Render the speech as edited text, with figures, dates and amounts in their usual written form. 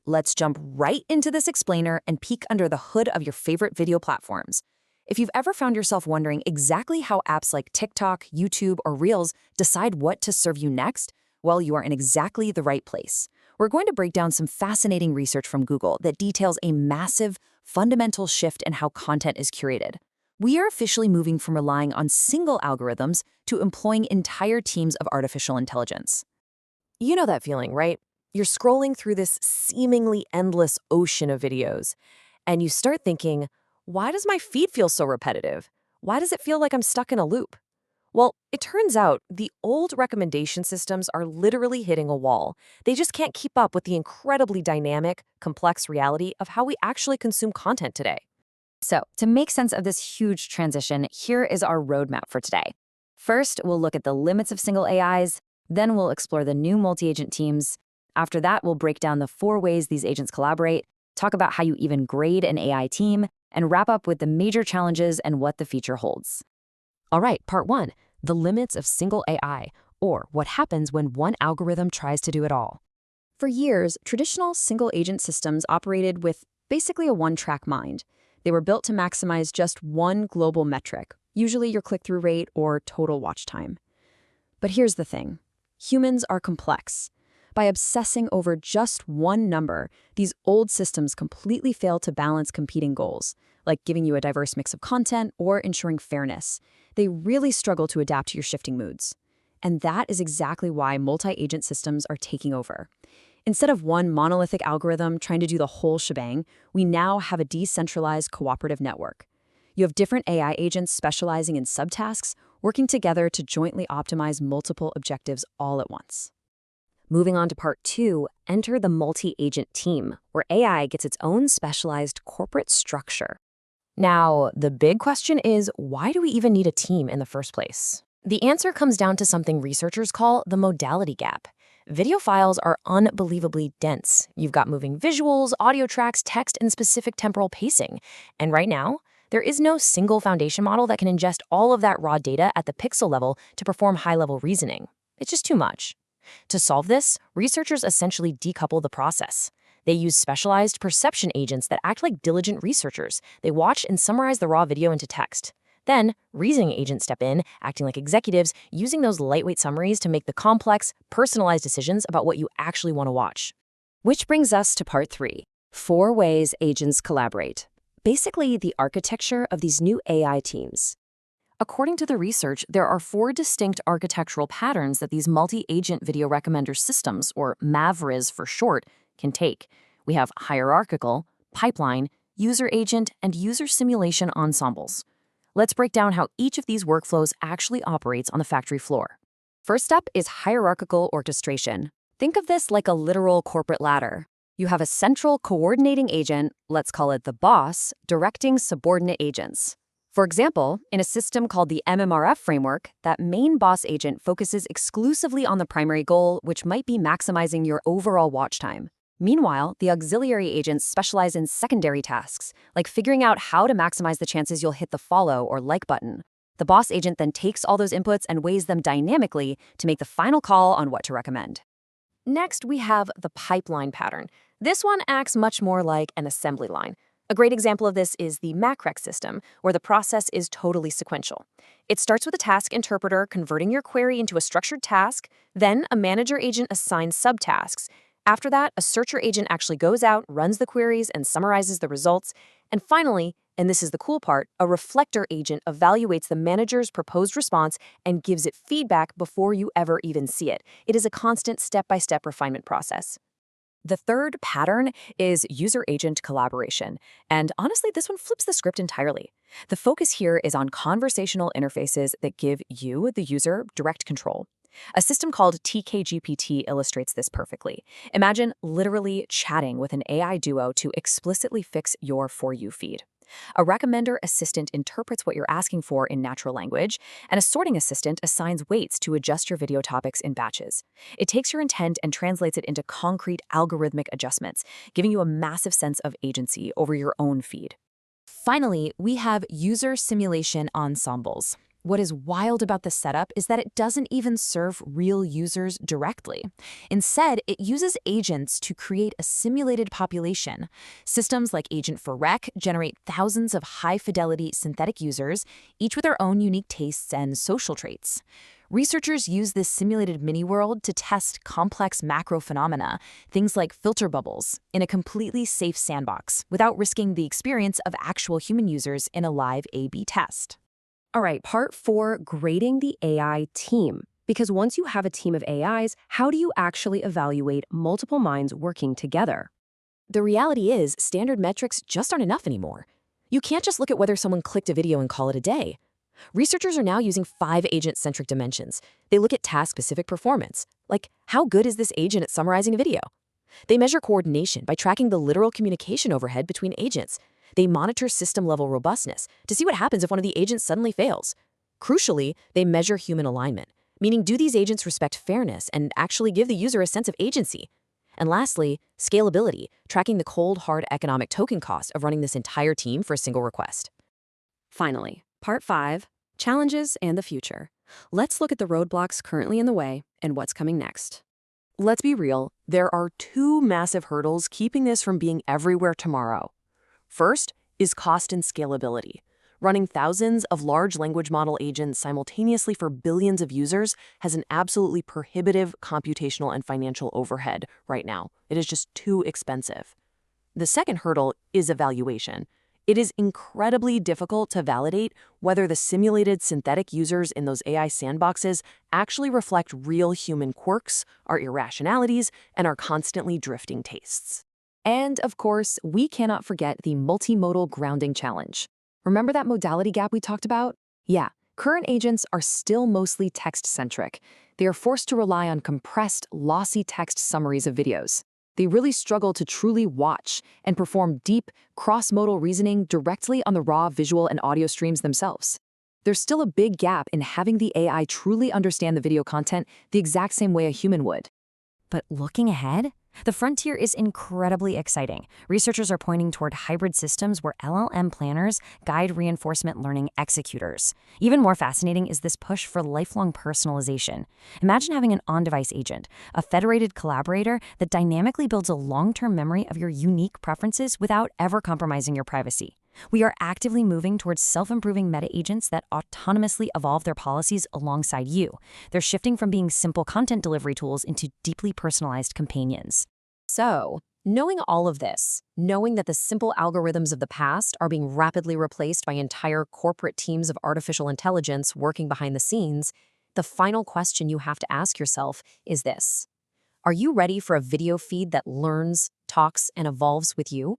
let's jump right into this explainer and peek under the hood of your favorite video platforms. If you've ever found yourself wondering exactly how apps like TikTok, YouTube, or Reels decide what to serve you next, well, you are in exactly the right place. We're going to break down some fascinating research from Google that details a massive, fundamental shift in how content is curated. We are officially moving from relying on single algorithms to employing entire teams of artificial intelligence. You know that feeling, right? You're scrolling through this seemingly endless ocean of videos, and you start thinking, why does my feed feel so repetitive? Why does it feel like I'm stuck in a loop? Well, it turns out the old recommendation systems are literally hitting a wall. They just can't keep up with the incredibly dynamic, complex reality of how we actually consume content today. So, to make sense of this huge transition, here is our roadmap for today. First, we'll look at the limits of single AIs, then we'll explore the new multi-agent teams. After that, we'll break down the 4 ways these agents collaborate, talk about how you even grade an AI team, and wrap up with the major challenges and what the future holds. All right, part 1, the limits of single AI, or what happens when one algorithm tries to do it all. For years, traditional single-agent systems operated with basically a one-track mind. They were built to maximize just one global metric, usually your click-through rate or total watch time. But here's the thing. Humans are complex. By obsessing over just one number, these old systems completely fail to balance competing goals, like giving you a diverse mix of content or ensuring fairness. They really struggle to adapt to your shifting moods. And that is exactly why multi-agent systems are taking over. Instead of one monolithic algorithm trying to do the whole shebang, we now have a decentralized cooperative network. You have different AI agents specializing in subtasks, working together to jointly optimize multiple objectives all at once. Moving on to part 2, enter the multi-agent team, where AI gets its own specialized corporate structure. Now, the big question is, why do we even need a team in the first place? The answer comes down to something researchers call the modality gap. Video files are unbelievably dense. You've got moving visuals, audio tracks, text, and specific temporal pacing. And right now, there is no single foundation model that can ingest all of that raw data at the pixel level to perform high-level reasoning. It's just too much. To solve this, researchers essentially decouple the process. They use specialized perception agents that act like diligent researchers. They watch and summarize the raw video into text. Then, reasoning agents step in, acting like executives, using those lightweight summaries to make the complex, personalized decisions about what you actually want to watch. Which brings us to part 3, 4 ways agents collaborate. Basically, the architecture of these new AI teams. According to the research, there are 4 distinct architectural patterns that these multi-agent video recommender systems, or MAVRS for short, can take. We have hierarchical, pipeline, user agent, and user simulation ensembles. Let's break down how each of these workflows actually operates on the factory floor. First up is hierarchical orchestration. Think of this like a literal corporate ladder. You have a central coordinating agent, let's call it the boss, directing subordinate agents. For example, in a system called the MMRF framework, that main boss agent focuses exclusively on the primary goal, which might be maximizing your overall watch time. Meanwhile, the auxiliary agents specialize in secondary tasks, like figuring out how to maximize the chances you'll hit the follow or like button. The boss agent then takes all those inputs and weighs them dynamically to make the final call on what to recommend. Next, we have the pipeline pattern. This one acts much more like an assembly line. A great example of this is the MAVRS system, where the process is totally sequential. It starts with a task interpreter converting your query into a structured task, then a manager agent assigns subtasks. After that, a searcher agent actually goes out, runs the queries, and summarizes the results. And finally, and this is the cool part, a reflector agent evaluates the manager's proposed response and gives it feedback before you ever even see it. It is a constant step-by-step refinement process. The third pattern is user-agent collaboration. And honestly, this one flips the script entirely. The focus here is on conversational interfaces that give you, the user, direct control. A system called TKGPT illustrates this perfectly. Imagine literally chatting with an AI duo to explicitly fix your For You feed. A recommender assistant interprets what you're asking for in natural language, and a sorting assistant assigns weights to adjust your video topics in batches. It takes your intent and translates it into concrete algorithmic adjustments, giving you a massive sense of agency over your own feed. Finally, we have user simulation ensembles. What is wild about this setup is that it doesn't even serve real users directly. Instead, it uses agents to create a simulated population. Systems like Agent for Rec generate thousands of high-fidelity synthetic users, each with their own unique tastes and social traits. Researchers use this simulated mini-world to test complex macro phenomena, things like filter bubbles, in a completely safe sandbox, without risking the experience of actual human users in a live A/B test. All right, part 4, grading the AI team. Because once you have a team of AIs, how do you actually evaluate multiple minds working together? The reality is, standard metrics just aren't enough anymore. You can't just look at whether someone clicked a video and call it a day. Researchers are now using 5 agent-centric dimensions. They look at task-specific performance, like how good is this agent at summarizing a video? They measure coordination by tracking the literal communication overhead between agents. They monitor system-level robustness to see what happens if one of the agents suddenly fails. Crucially, they measure human alignment, meaning do these agents respect fairness and actually give the user a sense of agency? And lastly, scalability, tracking the cold, hard economic token cost of running this entire team for a single request. Finally, part 5, challenges and the future. Let's look at the roadblocks currently in the way and what's coming next. Let's be real, there are 2 massive hurdles keeping this from being everywhere tomorrow. First is cost and scalability. Running thousands of large language model agents simultaneously for billions of users has an absolutely prohibitive computational and financial overhead right now. It is just too expensive. The second hurdle is evaluation. It is incredibly difficult to validate whether the simulated synthetic users in those AI sandboxes actually reflect real human quirks, our irrationalities, and our constantly drifting tastes. And of course, we cannot forget the multimodal grounding challenge. Remember that modality gap we talked about? Yeah, current agents are still mostly text-centric. They are forced to rely on compressed, lossy text summaries of videos. They really struggle to truly watch and perform deep, cross-modal reasoning directly on the raw visual and audio streams themselves. There's still a big gap in having the AI truly understand the video content the exact same way a human would. But looking ahead, the frontier is incredibly exciting. Researchers are pointing toward hybrid systems where LLM planners guide reinforcement learning executors. Even more fascinating is this push for lifelong personalization. Imagine having an on-device agent, a federated collaborator that dynamically builds a long-term memory of your unique preferences without ever compromising your privacy. We are actively moving towards self-improving meta-agents that autonomously evolve their policies alongside you. They're shifting from being simple content delivery tools into deeply personalized companions. So, knowing all of this, knowing that the simple algorithms of the past are being rapidly replaced by entire corporate teams of artificial intelligence working behind the scenes, the final question you have to ask yourself is this: are you ready for a video feed that learns, talks, and evolves with you?